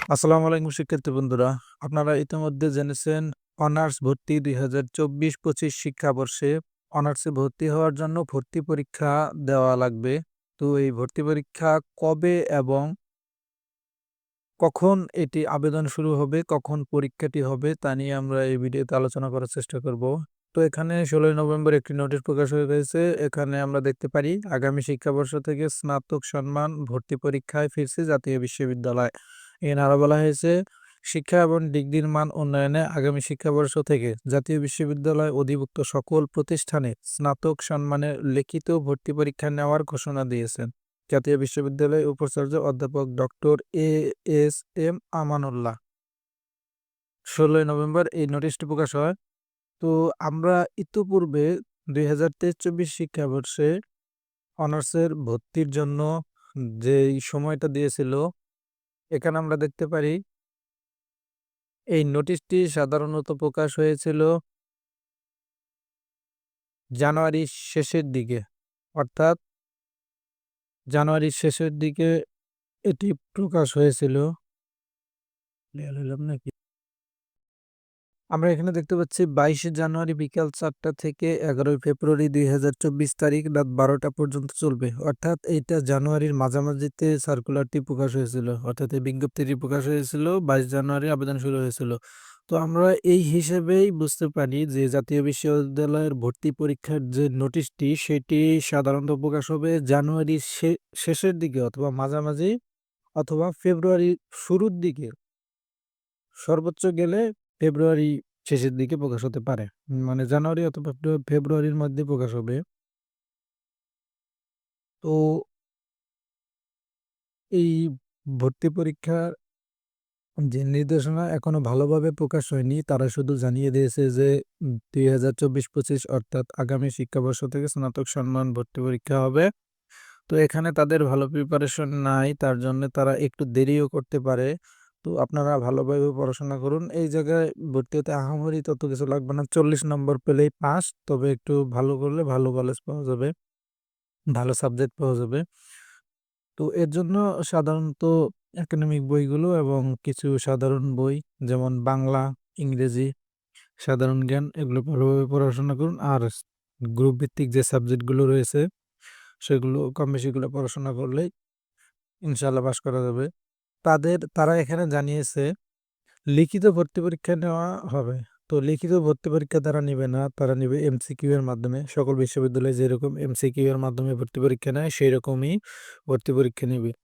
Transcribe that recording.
আসসালামু আলাইকুম শিক্ষার্থী বন্ধুরা। আপনারা ইতিমধ্যে জেনেছেন অনার্স ভর্তি ২০২৪-২৫ শিক্ষাবর্ষে অনার্সে ভর্তি হওয়ার জন্য ভর্তি পরীক্ষা দেওয়া লাগবে। তো এই ভর্তি পরীক্ষা কবে এবং কখন এটি আবেদন শুরু হবে, কখন পরীক্ষাটি হবে তা নিয়ে আমরা এই ভিডিওতে আলোচনা করার চেষ্টা করব। তো এখানে ১৬ই নভেম্বর একটি নোটিশ প্রকাশ হয়ে রয়েছে। এখানে আমরা দেখতে পারি আগামী শিক্ষাবর্ষ থেকে স্নাতক সম্মান ভর্তি পরীক্ষায় ফিরছে জাতীয় বিশ্ববিদ্যালয়। এখানে আরো বলা হয়েছে শিক্ষা এবং ডিগ্রির মান উন্নয়নে আগামী শিক্ষাবর্ষ থেকে জাতীয় বিশ্ববিদ্যালয় অধিভুক্ত সকল প্রতিষ্ঠানে স্নাতক সম্মানের লিখিত ভর্তি পরীক্ষা নেওয়ার ঘোষণা দিয়েছেন জাতীয় বিশ্ববিদ্যালয়ের উপাচার্য অধ্যাপক ডক্টর এস এম আমানুল্লাহ। ১৬ই নভেম্বর এই নোটিশটি প্রকাশ হয়। তো আমরা ইতিপূর্বে ২০২৩-২৪ শিক্ষাবর্ষে অনার্সের ভর্তির জন্য যেই সময়টা দিয়েছিল, এখানে আমরা দেখতে পারি এই নোটিশটি সাধারণত প্রকাশ হয়েছিল জানুয়ারির শেষের দিকে। অর্থাৎ জানুয়ারির শেষের দিকে এটি প্রকাশ হয়েছিল। নাকি? আমরা এখানে দেখতে পাচ্ছি ২২শে জানুয়ারি বিকাল ৪টা থেকে ১১ই ফেব্রুয়ারি ২০২৪ তারিখ রাত ১২টা পর্যন্ত চলবে। অর্থাৎ এইটা জানুয়ারির মাঝামাঝিতে সার্কুলারটি প্রকাশ হয়েছিল। অর্থাৎ এই বিজ্ঞপ্তিটি প্রকাশ হয়েছিল ২২ জানুয়ারি আবেদন শুরু হয়েছিল। তো আমরা এই হিসেবেই বুঝতে পারি যে জাতীয় বিশ্ববিদ্যালয়ের ভর্তি পরীক্ষার যে নোটিশটি সেটি সাধারণত প্রকাশ হবে জানুয়ারির শেষের দিকে অথবা মাঝামাঝি অথবা ফেব্রুয়ারির শুরুর দিকে। সর্বোচ্চ গেলে ফেব্রুয়ারি শেষের দিকে প্রকাশ হতে পারে। মানে জানুয়ারি অথবা ফেব্রুয়ারির মধ্যে প্রকাশ হবে। তো এই ভর্তি পরীক্ষার যে নির্দেশনা এখনো ভালোভাবে প্রকাশ হয়নি। তারা শুধু জানিয়ে দিয়েছে যে ২০২৪-২৫ অর্থাৎ আগামী শিক্ষাবর্ষ থেকে স্নাতক সম্মান ভর্তি পরীক্ষা হবে। তো এখানে তাদের ভালো প্রিপারেশন নাই। তার জন্যে তারা একটু দেরিও করতে পারে। তো আপনারা ভালোভাবে পড়াশোনা করুন। এই জায়গায় ভর্তি হতে আহামরি তত কিছু লাগবে না। ৪০ নম্বর পেলেই পাস। তবে একটু ভালো করলে ভালো কলেজ পাওয়া যাবে, ভালো সাবজেক্ট পাওয়া যাবে। তো এর জন্য সাধারণত একাডেমিক বইগুলো এবং কিছু সাধারণ বই যেমন বাংলা, ইংরেজি, সাধারণ জ্ঞান এগুলো ভালোভাবে পড়াশোনা করুন। আর গ্রুপ ভিত্তিক যে সাবজেক্টগুলো রয়েছে সেগুলো কম বেশি করে পড়াশোনা করলেই ইনশাআল্লাহ পাস করা যাবে। তারা এখানে জানিয়েছে লিখিত ভর্তি পরীক্ষা নেওয়া হবে। তো লিখিত ভর্তি পরীক্ষা তারা নিবে না, তারা নিবে এমসিকিউ এর মাধ্যমে। সকল বিশ্ববিদ্যালয়ে যেরকম এমসিকিউ এর মাধ্যমে ভর্তি পরীক্ষা নেয় সেই রকমই ভর্তি পরীক্ষা নিবে।